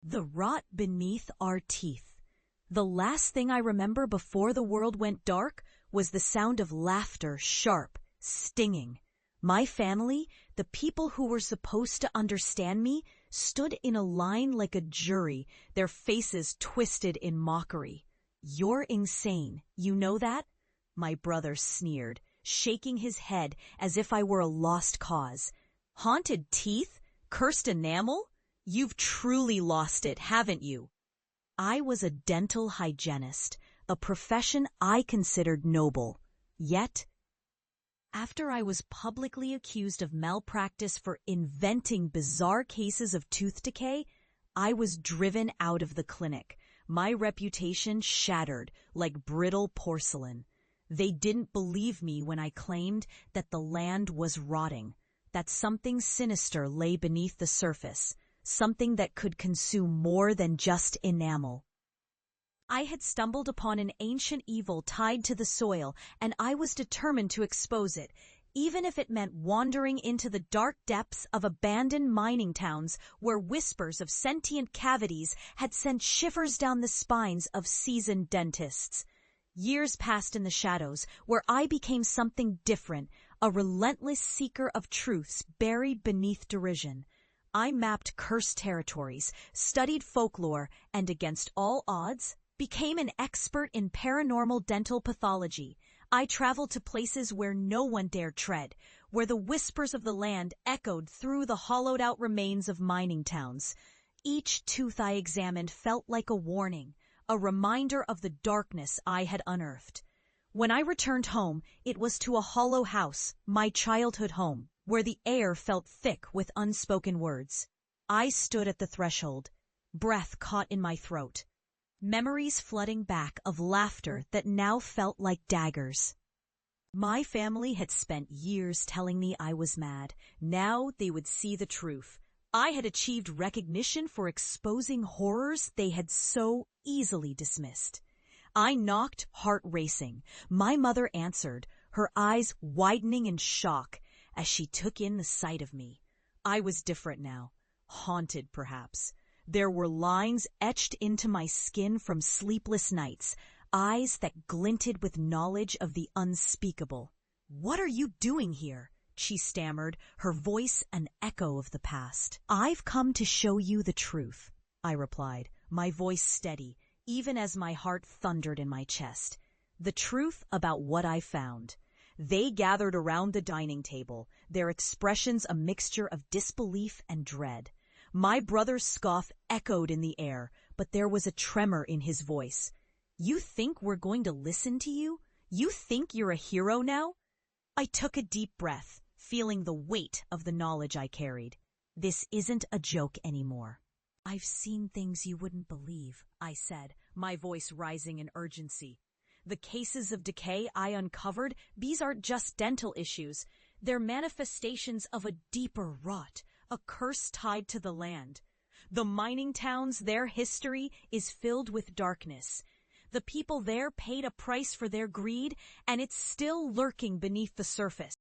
The rot beneath our teeth. The last thing I remember before the world went dark was the sound of laughter, sharp, stinging. My family, the people who were supposed to understand me, stood in a line like a jury, their faces twisted in mockery. "You're insane, you know that?" My brother sneered, shaking his head as if I were a lost cause. "Haunted teeth? Cursed enamel? You've truly lost it, haven't you?" I was a dental hygienist, a profession I considered noble. Yet, after I was publicly accused of malpractice for inventing bizarre cases of tooth decay, I was driven out of the clinic, my reputation shattered like brittle porcelain. They didn't believe me when I claimed that the land was rotting, that something sinister lay beneath the surface, something that could consume more than just enamel. I had stumbled upon an ancient evil tied to the soil, and I was determined to expose it, even if it meant wandering into the dark depths of abandoned mining towns where whispers of sentient cavities had sent shivers down the spines of seasoned dentists. Years passed in the shadows, where I became something different, a relentless seeker of truths buried beneath derision. I mapped cursed territories, studied folklore, and against all odds, became an expert in paranormal dental pathology. I traveled to places where no one dared tread, where the whispers of the land echoed through the hollowed-out remains of mining towns. Each tooth I examined felt like a warning, a reminder of the darkness I had unearthed. When I returned home, it was to a hollow house, my childhood home, where the air felt thick with unspoken words. I stood at the threshold, breath caught in my throat, memories flooding back of laughter that now felt like daggers. My family had spent years telling me I was mad. Now they would see the truth. I had achieved recognition for exposing horrors they had so easily dismissed. I knocked, heart racing. My mother answered, her eyes widening in shock as she took in the sight of me. I was different now, haunted perhaps. There were lines etched into my skin from sleepless nights, eyes that glinted with knowledge of the unspeakable. "What are you doing here?" she stammered, her voice an echo of the past. "I've come to show you the truth," I replied, my voice steady, even as my heart thundered in my chest. The truth about what I found. They gathered around the dining table, their expressions a mixture of disbelief and dread. My brother's scoff echoed in the air, but there was a tremor in his voice. "You think we're going to listen to you? You think you're a hero now?" I took a deep breath, feeling the weight of the knowledge I carried. This isn't a joke anymore. "I've seen things you wouldn't believe," I said, my voice rising in urgency. "The cases of decay I uncovered, these aren't just dental issues. They're manifestations of a deeper rot, a curse tied to the land. The mining towns, their history is filled with darkness. The people there paid a price for their greed, and it's still lurking beneath the surface.